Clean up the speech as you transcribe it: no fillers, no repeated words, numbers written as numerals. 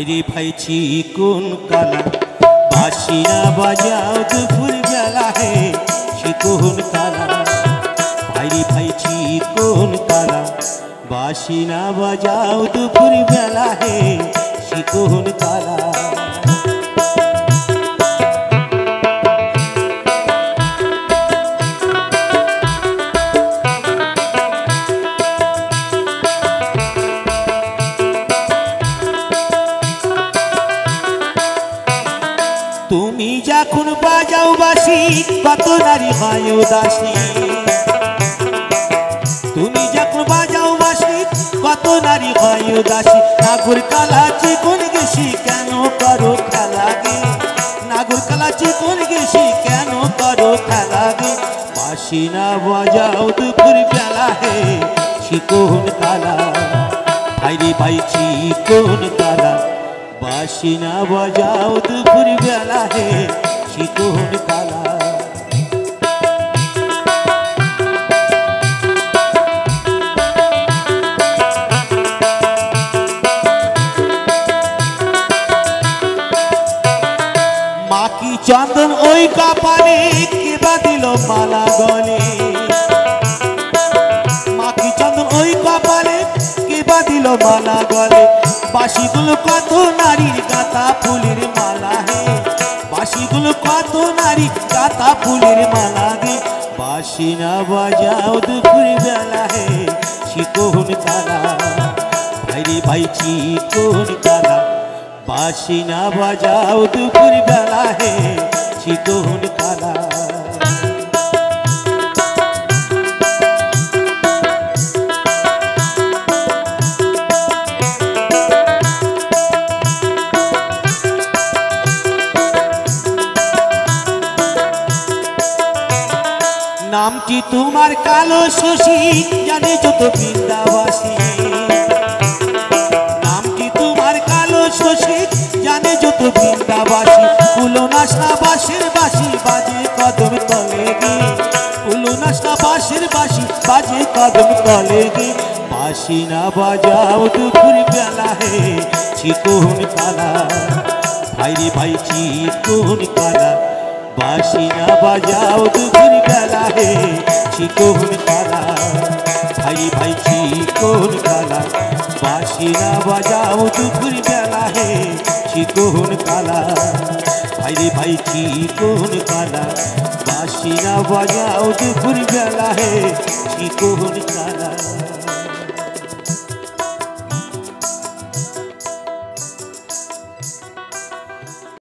ভাইরে ভাই চিকন কালা বাঁশিয়া বাজাও দুপুর বেলা হে চিকন কালা ভাইরে ভাই চিকন কালা বাঁশিয়া বাজাও দুপুর বেলা হে চিকন কালা। তুমি যখন বাজাও বাঁশি কত নারী হয় উদাসী, তুমি যখন বাজাও বাঁশি কত নারী হয় উদাসী। নাগর কালা চিকন গেছি কেন করো খেলা গে, নাগর কালা চিকন গেছি কেন করো খেলা গে। বাঁশি না বাজাও দুপুর বেলা হে চিকন কালা ভাইরে ভাই চিকন কালা বাঁশি না বাজাও দুপুর বেলা হে চিকন কালা। মাকি চন্দন ওই কপালে কেবা দিল মালা গলে, মাকি চন্দন ওই কপালে কেবা দিল মালা গলে। বাঁশিগুলো কত নারীর গাঁথা ফুলের মালা হে, বাঁশিগুলো কত নারী গাঁথা ফুলের মালা গে। বাঁশি না বাজাও দুপুর বেলা হে চিকন কালা ভাইরে ভাই চিকন কালা বাঁশি না বাজাও দুপুর বেলা হে চিকন কালা। নামটি তোমার কালো শশী জানে যত বৃন্দাবাসী, নামটি তোমার কালো শশী জানে যত বৃন্দাবাসী। কুলো নাশনা বাঁশের বাঁশি বাজে কদম তলে গে, কুলো নাশনা বাঁশের বাঁশি বাজে কদম তলে গে। বাঁশি না বাজাও দুপুর বেলা হে চিকন কালা ভাইরে ভাই চিকন কালা বাঁশি না বাজাও দুপুর বেলা হে চিকন কালা ভাইরে ভাই চিকন কালা বাঁশি না বাজাও দুপুর বেলা হে চিকন কালা ভাইরে ভাই চিকন কালা বাঁশি না বাজাও দুপুর বেলা হে চিকন কালা।